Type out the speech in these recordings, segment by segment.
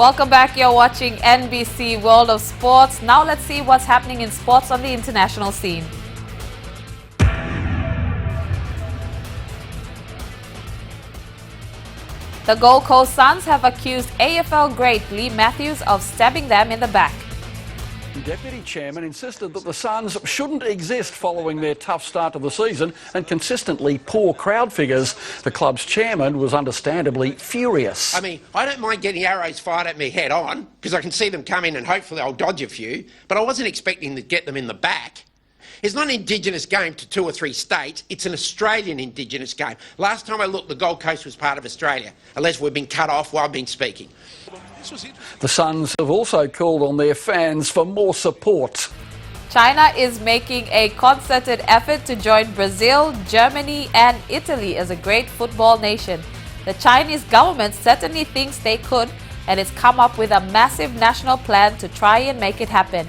Welcome back. You're watching NBC World of Sports. Now let's see what's happening in sports on the international scene. The Gold Coast Suns have accused AFL great Lee Matthews of stabbing them in the back. The Deputy Chairman insisted that the Suns shouldn't exist following their tough start to the season and consistently poor crowd figures. The club's chairman was understandably furious. I mean, I don't mind getting arrows fired at me head on because I can see them coming and hopefully I'll dodge a few, but I wasn't expecting to get them in the back. It's not an Indigenous game to 2 or 3 states, it's an Australian Indigenous game. Last time I looked, the Gold Coast was part of Australia, unless we've been cut off while I've been speaking. The Suns have also called on their fans for more support. China is making a concerted effort to join Brazil, Germany and Italy as a great football nation. The Chinese government certainly thinks they could and has come up with a massive national plan to try and make it happen.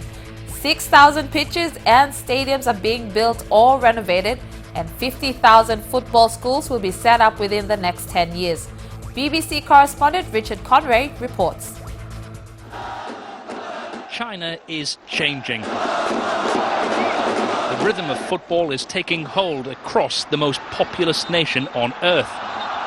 6,000 pitches and stadiums are being built or renovated, and 50,000 football schools will be set up within the next 10 years. BBC correspondent Richard Conway reports. China is changing. The rhythm of football is taking hold across the most populous nation on earth.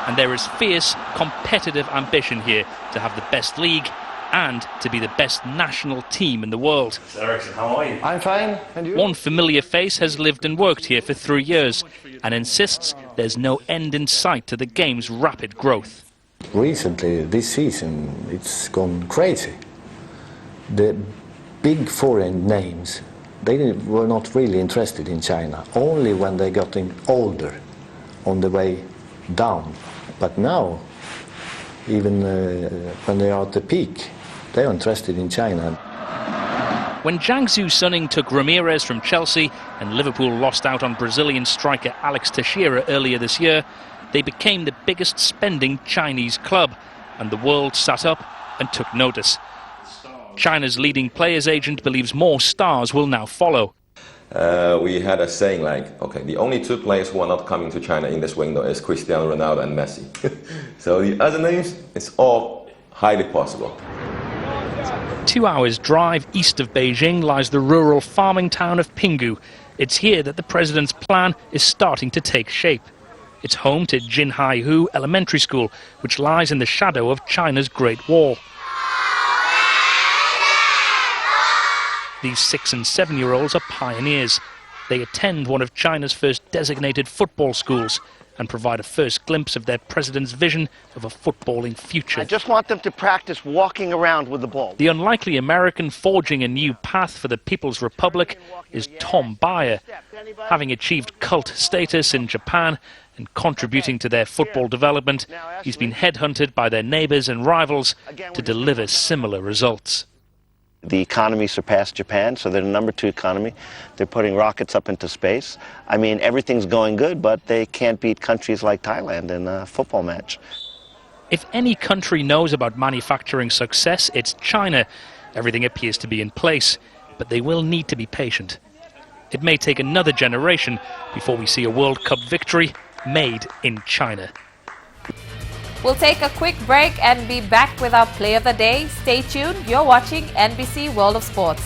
And there is fierce, competitive ambition here to have the best league and to be the best national team in the world. Erickson, how are you? I'm fine, and you? One familiar face has lived and worked here for 3 years and insists there's no end in sight to the game's rapid growth. Recently, this season, it's gone crazy. The big foreign names, they were not really interested in China, only when they got older, on the way down. But now, even when they are at the peak, they are interested in China. When Jiangsu Suning took Ramirez from Chelsea and Liverpool lost out on Brazilian striker Alex Teixeira earlier this year, they became the biggest spending Chinese club, and the world sat up and took notice. China's leading players agent believes more stars will now follow. We had a saying like, okay, the only 2 players who are not coming to China in this window is Cristiano Ronaldo and Messi. So the other names, it's all highly possible. 2 hours drive east of Beijing lies the rural farming town of Pinggu. It's here that the president's plan is starting to take shape. It's home to Jinhaihu Elementary School, which lies in the shadow of China's Great Wall. These 6- and 7-year-olds are pioneers. They attend one of China's first designated football schools and provide a first glimpse of their president's vision of a footballing future. I just want them to practice walking around with the ball. The unlikely American forging a new path for the People's Republic is Tom Bayer. Having achieved cult status in Japan and contributing to their football development, he's been headhunted by their neighbours and rivals to deliver similar results. The economy surpassed Japan, so they're the number 2 economy. They're putting rockets up into space. I mean, everything's going good, but they can't beat countries like Thailand in a football match. If any country knows about manufacturing success, it's China. Everything appears to be in place, but they will need to be patient. It may take another generation before we see a World Cup victory made in China. We'll take a quick break and be back with our play of the day. Stay tuned. You're watching NBC World of Sports.